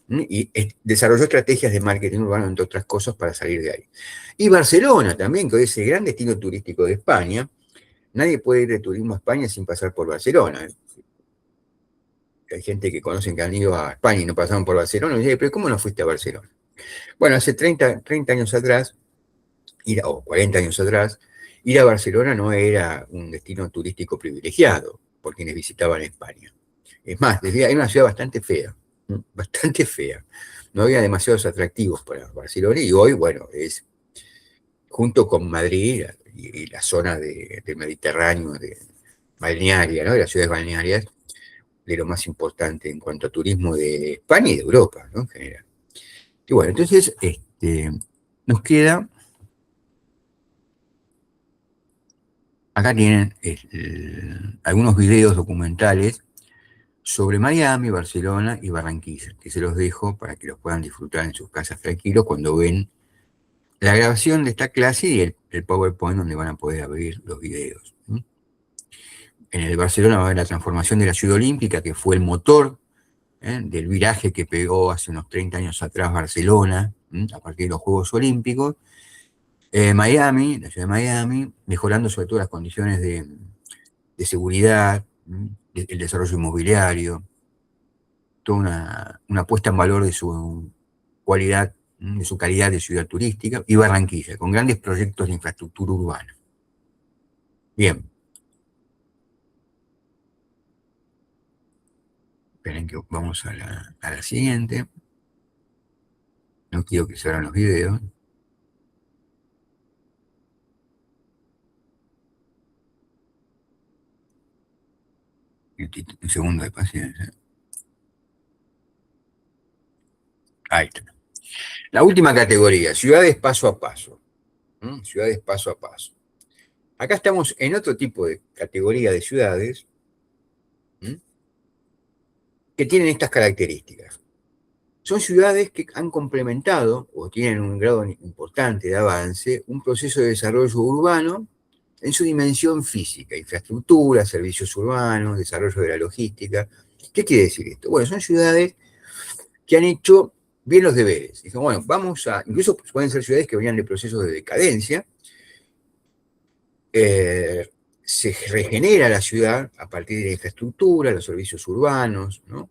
y desarrolló estrategias de marketing urbano, entre otras cosas, para salir de ahí. Y Barcelona también, que hoy es el gran destino turístico de España. Nadie puede ir de turismo a España sin pasar por Barcelona. Hay gente que conocen que han ido a España y no pasaron por Barcelona, y dice, pero ¿cómo no fuiste a Barcelona? Bueno, hace 30 años atrás, o 40 años atrás, ir a Barcelona no era un destino turístico privilegiado por quienes visitaban España. Es más, era una ciudad bastante fea, bastante fea. No había demasiados atractivos para Barcelona y hoy, bueno, es junto con Madrid y la zona del Mediterráneo, de balnearia, ¿no? De las ciudades balnearias, de lo más importante en cuanto a turismo de España y de Europa, ¿no? En general. Y bueno, entonces nos queda, acá tienen algunos videos documentales sobre Miami, Barcelona y Barranquilla, que se los dejo para que los puedan disfrutar en sus casas tranquilos cuando ven la grabación de esta clase y el PowerPoint donde van a poder abrir los videos. En el Barcelona va a haber la transformación de la ciudad olímpica, que fue el motor del viraje que pegó hace unos 30 años atrás Barcelona, a partir de los Juegos Olímpicos. Miami, la ciudad de Miami, mejorando sobre todo las condiciones de seguridad, el desarrollo inmobiliario, toda una puesta en valor de su cualidad de su calidad de ciudad turística, y Barranquilla, con grandes proyectos de infraestructura urbana. Bien. Esperen que vamos a la siguiente. No quiero que se abran los videos. Un segundo de paciencia. Ahí está. La última categoría, ciudades paso a paso. Ciudades paso a paso. Acá estamos en otro tipo de categoría de ciudades que tienen estas características. Son ciudades que han complementado o tienen un grado importante de avance un proceso de desarrollo urbano en su dimensión física, infraestructura, servicios urbanos, desarrollo de la logística. ¿Qué quiere decir esto? Bueno, son ciudades que han hecho bien los deberes. Dicen, bueno, vamos a, incluso pueden ser ciudades que venían de procesos de decadencia, se regenera la ciudad a partir de la infraestructura, los servicios urbanos, ¿no?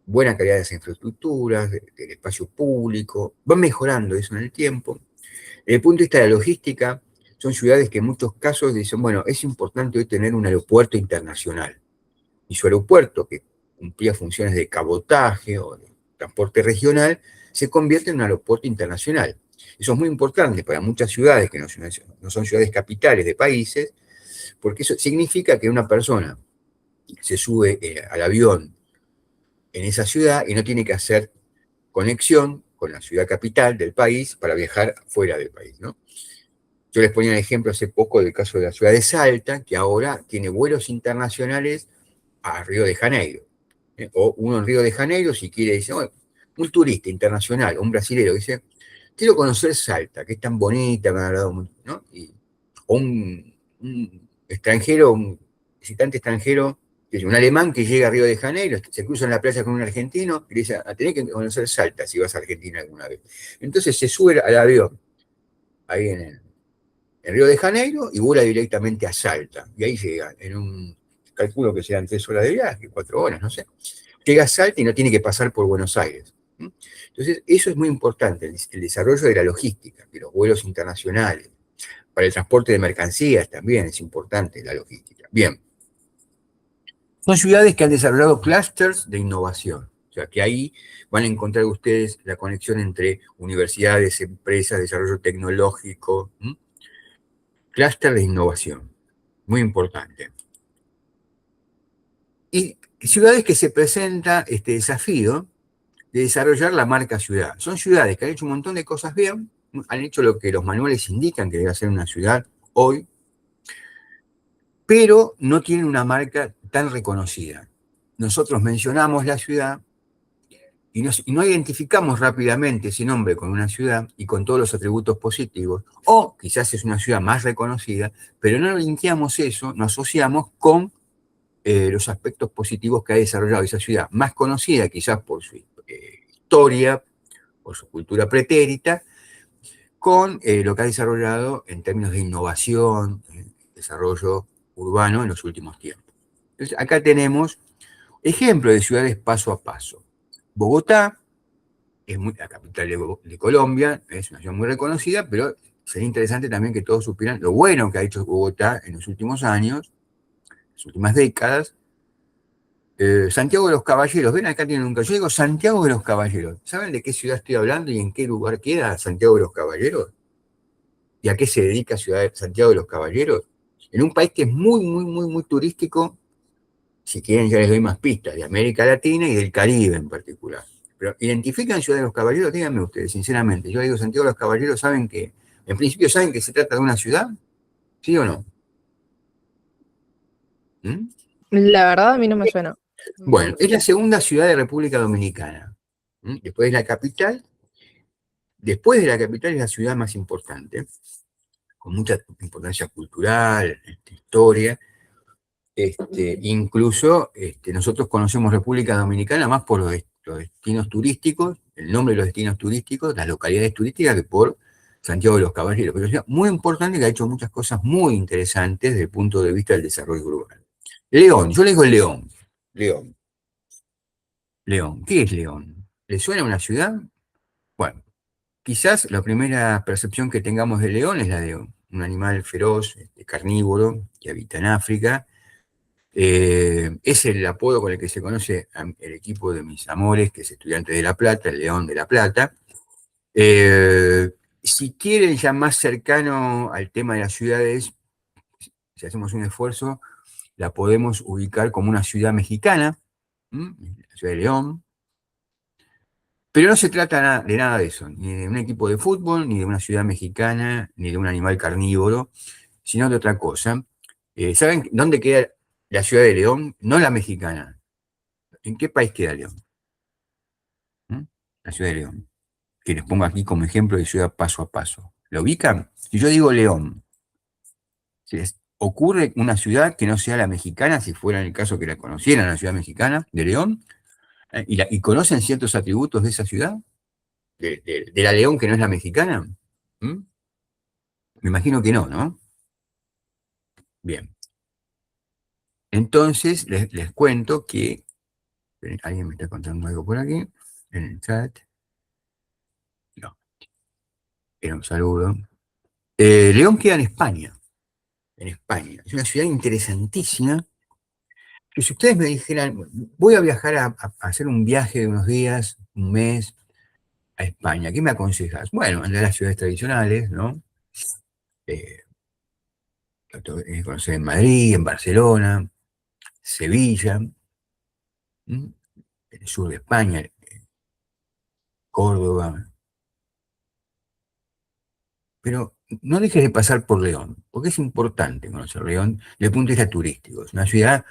Buena calidad de las infraestructuras, del espacio público, van mejorando eso en el tiempo. Desde el punto de vista de la logística, son ciudades que en muchos casos dicen, bueno, es importante hoy tener un aeropuerto internacional. Y su aeropuerto, que cumplía funciones de cabotaje o de transporte regional, se convierte en un aeropuerto internacional. Eso es muy importante para muchas ciudades que no son ciudades capitales de países, porque eso significa que una persona se sube al avión en esa ciudad y no tiene que hacer conexión con la ciudad capital del país para viajar fuera del país, ¿no? Yo les ponía el ejemplo hace poco del caso de la ciudad de Salta, que ahora tiene vuelos internacionales a Río de Janeiro. O uno en Río de Janeiro, si quiere, dice, bueno, un turista internacional, un brasilero, dice, quiero conocer Salta, que es tan bonita, me ha hablado mucho, ¿no? O un extranjero, un visitante extranjero, un alemán que llega a Río de Janeiro, se cruza en la playa con un argentino y le dice, tenés que conocer Salta si vas a Argentina alguna vez. Entonces se sube al avión, ahí en Río de Janeiro, y vuela directamente a Salta. Y ahí llega, en un, calculo que sean 3 horas de viaje, 4 horas, no sé. Llega a Salta y no tiene que pasar por Buenos Aires. Entonces, eso es muy importante, el desarrollo de la logística, de los vuelos internacionales. Para el transporte de mercancías también es importante la logística. Bien. Son ciudades que han desarrollado clústeres de innovación. O sea, que ahí van a encontrar ustedes la conexión entre universidades, empresas, desarrollo tecnológico. Clúster de innovación. Muy importante. Y ciudades que se presenta este desafío de desarrollar la marca ciudad. Son ciudades que han hecho un montón de cosas bien, han hecho lo que los manuales indican que debe ser una ciudad hoy, pero no tienen una marca tan reconocida. Nosotros mencionamos la ciudad y no identificamos rápidamente ese nombre con una ciudad y con todos los atributos positivos, o quizás es una ciudad más reconocida, pero no linkeamos eso, no asociamos con los aspectos positivos que ha desarrollado esa ciudad, más conocida quizás por su historia, por su cultura pretérita, con lo que ha desarrollado en términos de innovación, desarrollo urbano en los últimos tiempos. Entonces, acá tenemos ejemplos de ciudades paso a paso. Bogotá, es la capital de Colombia, es una ciudad muy reconocida, pero sería interesante también que todos supieran lo bueno que ha hecho Bogotá en los últimos años, en las últimas décadas. Santiago de los Caballeros, ven acá tienen un caso. Yo digo Santiago de los Caballeros. ¿Saben de qué ciudad estoy hablando y en qué lugar queda Santiago de los Caballeros? ¿Y a qué se dedica Santiago de los Caballeros? En un país que es muy, muy, muy, muy turístico, si quieren ya les doy más pistas, de América Latina y del Caribe en particular. Pero identifican Ciudad de los Caballeros, díganme ustedes, sinceramente. Yo digo Santiago de los Caballeros, ¿saben que en principio saben que se trata de una ciudad? ¿Sí o no? ¿Mm? La verdad a mí no me suena. Bueno, es la segunda ciudad de República Dominicana. Después de la capital. Después de la capital es la ciudad más importante, con mucha importancia cultural, historia. Incluso nosotros conocemos República Dominicana más por los destinos turísticos, el nombre de los destinos turísticos, las localidades turísticas, que por Santiago de los Caballeros. Pero es una ciudad muy importante que ha hecho muchas cosas muy interesantes desde el punto de vista del desarrollo urbano. León, yo le digo León. León. León. ¿Qué es León? ¿Le suena una ciudad? Bueno, quizás la primera percepción que tengamos del león es la de un animal feroz, carnívoro, que habita en África. Es el apodo con el que se conoce el equipo de mis amores, que es Estudiantes de La Plata, el León de La Plata. Si quieren ya más cercano al tema de las ciudades, si hacemos un esfuerzo, la podemos ubicar como una ciudad mexicana, la ciudad de León, pero no se trata de nada de eso, ni de un equipo de fútbol, ni de una ciudad mexicana, ni de un animal carnívoro, sino de otra cosa. ¿Saben dónde queda la ciudad de León? No la mexicana. ¿En qué país queda León? ¿Mm? La ciudad de León. Que les pongo aquí como ejemplo de ciudad paso a paso. ¿La ubican? Si yo digo León, ¿se les ocurre una ciudad que no sea la mexicana, si fuera en el caso que la conocieran, la ciudad mexicana de León? ¿Y conocen ciertos atributos de esa ciudad? ¿De la León que no es la mexicana? ¿Mm? Me imagino que no, ¿no? Bien. Entonces, les cuento que alguien me está contando algo por aquí, en el chat. No, era un saludo. León queda en España, en España. Es una ciudad interesantísima, que si ustedes me dijeran, voy a viajar a hacer un viaje de unos días, un mes, a España, ¿qué me aconsejas? Bueno, andar a las ciudades tradicionales, ¿no? Eh, conocer en Madrid, en Barcelona, Sevilla, en el sur de España, Córdoba, pero no dejes de pasar por León, porque es importante conocer León desde el punto de vista turístico. Es una ciudad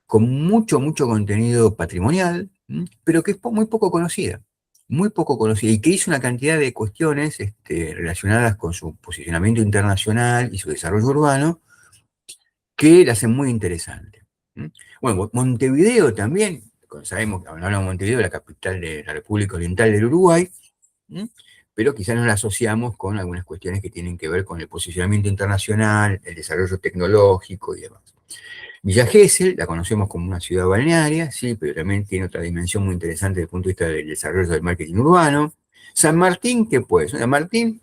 con mucho, mucho contenido patrimonial, pero que es muy poco conocida, y que hizo una cantidad de cuestiones relacionadas con su posicionamiento internacional y su desarrollo urbano que la hacen muy interesante. Bueno, Montevideo también, sabemos que hablamos de Montevideo, la capital de la República Oriental del Uruguay, pero quizás no la asociamos con algunas cuestiones que tienen que ver con el posicionamiento internacional, el desarrollo tecnológico y demás. Villa Gesell la conocemos como una ciudad balnearia, sí, pero también tiene otra dimensión muy interesante desde el punto de vista del desarrollo del marketing urbano. San Martín, ¿qué pues? San Martín,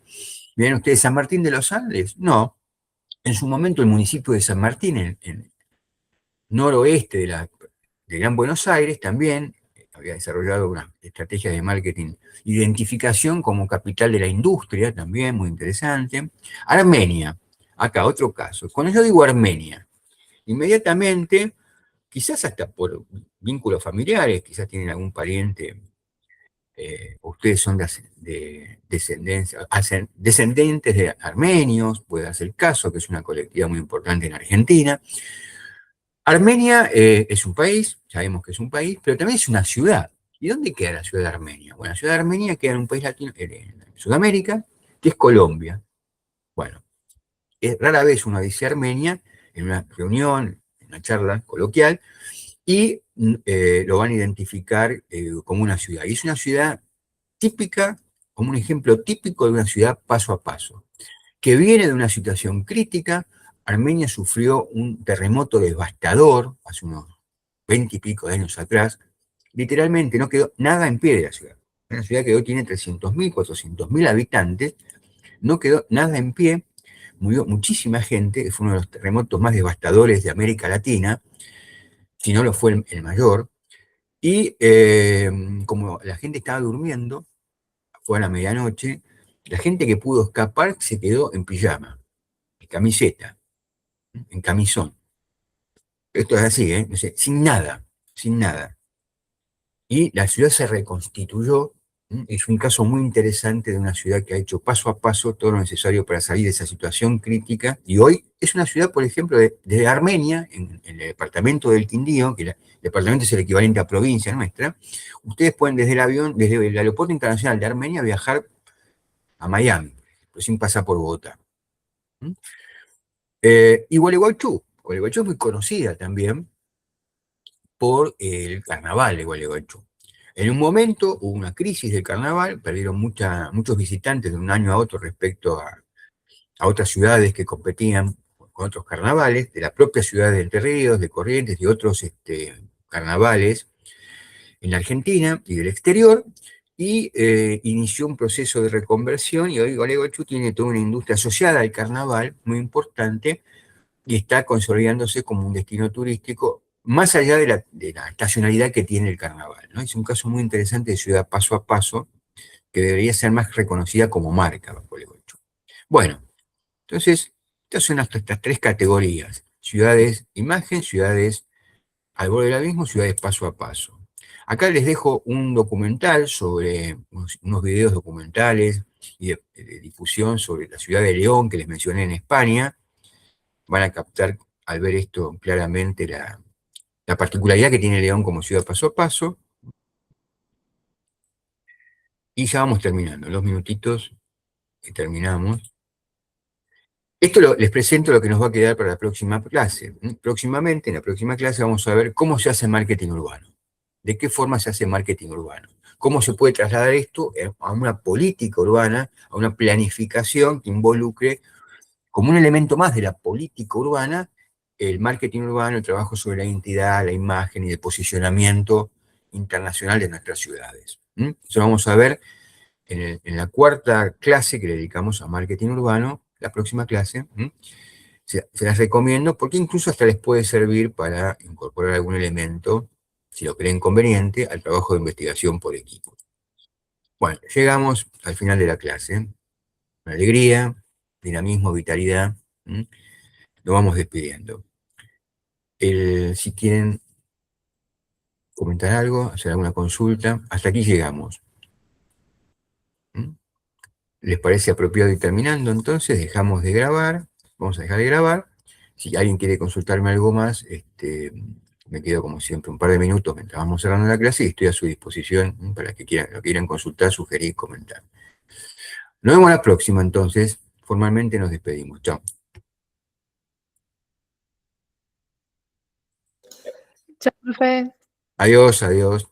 ¿miren ustedes San Martín de los Andes? No. En su momento el municipio de San Martín, en noroeste de Gran Buenos Aires, también había desarrollado una estrategia de marketing, identificación como capital de la industria, también muy interesante. Armenia, acá otro caso. Cuando yo digo Armenia, inmediatamente, quizás hasta por vínculos familiares, quizás tienen algún pariente, ustedes son de descendencia, descendentes de armenios, puede hacer el caso, que es una colectividad muy importante en Argentina. Armenia es un país, sabemos que es un país, pero también es una ciudad. ¿Y dónde queda la ciudad de Armenia? Bueno, la ciudad de Armenia queda en un país latino, en Sudamérica, que es Colombia. Bueno, rara vez uno dice Armenia en una reunión, en una charla coloquial, y lo van a identificar como una ciudad. Y es una ciudad típica, como un ejemplo típico de una ciudad paso a paso, que viene de una situación crítica. Armenia sufrió un terremoto devastador hace unos 20 y pico de años atrás. Literalmente no quedó nada en pie de la ciudad. Una ciudad que hoy tiene 300.000, 400.000 habitantes, no quedó nada en pie, murió muchísima gente, fue uno de los terremotos más devastadores de América Latina, si no lo fue el mayor, y como la gente estaba durmiendo, fue a la medianoche, la gente que pudo escapar se quedó en pijama, en camiseta, en camisón. Esto es así, ¿eh? No sé, sin nada, sin nada. Y la ciudad se reconstituyó. Es un caso muy interesante de una ciudad que ha hecho paso a paso todo lo necesario para salir de esa situación crítica. Y hoy es una ciudad, por ejemplo, de Armenia, en el departamento del Quindío, que el departamento es el equivalente a provincia nuestra. Ustedes pueden desde el avión, desde el aeropuerto internacional de Armenia, viajar a Miami, pero sin pasar por Bogotá. Y Gualeguaychú. Gualeguaychú es muy conocida también por el carnaval de Gualeguaychú. En un momento hubo una crisis del carnaval, perdieron muchos visitantes de un año a otro respecto a otras ciudades que competían con otros carnavales, de la propia ciudad de Entre Ríos, de Corrientes, de otros carnavales en la Argentina y del exterior, y inició un proceso de reconversión, y hoy Gualeguaychú tiene toda una industria asociada al carnaval muy importante, y está consolidándose como un destino turístico, más allá de la estacionalidad que tiene el carnaval, ¿no? Es un caso muy interesante de ciudad paso a paso, que debería ser más reconocida como marca, Gualeguaychú. Bueno, entonces, estas son estas tres categorías: ciudades imagen, ciudades al borde del abismo, ciudades paso a paso. Acá les dejo un documental sobre unos videos documentales y de difusión sobre la ciudad de León que les mencioné en España. Van a captar al ver esto claramente la particularidad que tiene León como ciudad paso a paso. Y ya vamos terminando, en 2 minutitos y terminamos. Esto les presento lo que nos va a quedar para la próxima clase. Próximamente, en la próxima clase, vamos a ver cómo se hace marketing urbano. ¿De qué forma se hace marketing urbano? ¿Cómo se puede trasladar esto a una política urbana, a una planificación que involucre, como un elemento más de la política urbana, el marketing urbano, el trabajo sobre la identidad, la imagen y el posicionamiento internacional de nuestras ciudades? Eso vamos a ver en la cuarta clase que le dedicamos a marketing urbano, la próxima clase. Se las recomiendo porque incluso hasta les puede servir para incorporar algún elemento, si lo creen conveniente, al trabajo de investigación por equipo. Bueno, llegamos al final de la clase. Con alegría, dinamismo, vitalidad. Nos vamos despidiendo. Si quieren comentar algo, hacer alguna consulta, hasta aquí llegamos. ¿Les parece apropiado ir terminando? Entonces dejamos de grabar, vamos a dejar de grabar. Si alguien quiere consultarme algo más, me quedo como siempre un par de minutos mientras vamos cerrando la clase y estoy a su disposición para que lo quieran consultar, sugerir, comentar. Nos vemos la próxima entonces, formalmente nos despedimos. Chao. Chao, profe. Adiós, adiós.